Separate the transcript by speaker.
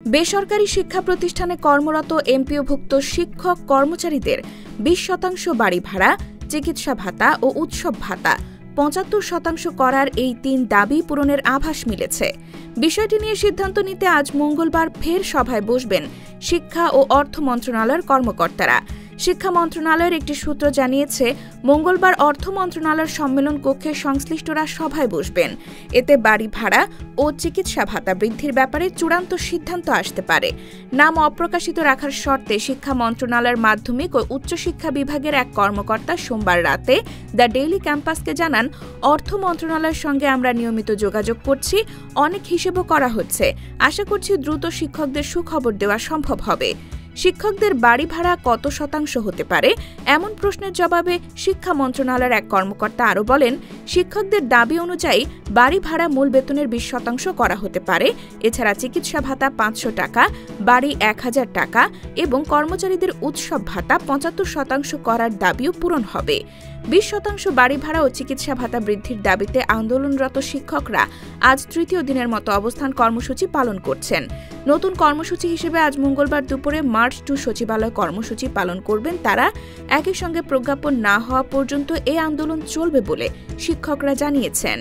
Speaker 1: বেসরকারি শিক্ষা প্রতিষ্ঠানে কর্মরত এমপিওভুক্ত শিক্ষক কর্মচারীদের 20% বাড়ি ভাড়া, চিকিৎসা ভাতা ও উৎসব ভাতা 75% করার এই 3 দাবি পূরণের আভাস মিলেছে। বিষয়টি নিয়ে সিদ্ধান্ত নিতে আজ মঙ্গলবার ফের সভায় বসবেন শিক্ষা ও অর্থ মন্ত্রণালয়ের কর্মকর্তারা। শিক্ষা মন্ত্রণালয়ের একটি সূত্র জানিয়েছে, মঙ্গলবার অর্থ মন্ত্রণালয়ের সম্মেলন কক্ষে সংশ্লিষ্টরা সভায় বসবেন। এতে বাড়ি ভাড়া ও চিকিৎসা ভাতা বৃদ্ধির ব্যাপারে চূড়ান্ত সিদ্ধান্ত আসতে পারে। নাম অপ্রকাশিত রাখার শর্তে শিক্ষা মন্ত্রণালয়ের মাধ্যমিক ও উচ্চশিক্ষা বিভাগের এক কর্মকর্তা সোমবার রাতে দ্য ডেইলি ক্যাম্পাসকে জানান, অর্থ মন্ত্রণালয়ের সঙ্গে আমরা নিয়মিত যোগাযোগ করছি, অনেক হিসেবও করা হচ্ছে। আশা করছি দ্রুত শিক্ষকদের সুখবর দেওয়া সম্ভব হবে। শিক্ষকদের বাড়ি ভাড়া কত শতাংশ হতে পারে, এমন প্রশ্নের জবাবে শিক্ষা মন্ত্রণালয়ের এক কর্মকর্তা আরও বলেন, শিক্ষকদের দাবি অনুযায়ী বাড়ি ভাড়া মূল বেতনের 20% করা হতে পারে। এছাড়া চিকিৎসা ভাতা 500 টাকা, বাড়ি 1000 টাকা এবং কর্মচারীদের উৎসব ভাতা 75% করার দাবিও পূরণ হবে। 20% বাড়ি ভাড়া ও চিকিৎসা ভাতা বৃদ্ধির দাবিতে আন্দোলনরত শিক্ষকরা আজ তৃতীয় দিনের মতো অবস্থান কর্মসূচি পালন করছেন। নতুন কর্মসূচি হিসেবে আজ মঙ্গলবার দুপুরে মার্চ টু সচিবালয় কর্মসূচি পালন করবেন তারা। একই সঙ্গে প্রজ্ঞাপন না হওয়া পর্যন্ত এই আন্দোলন চলবে বলে শিক্ষকরা জানিয়েছেন।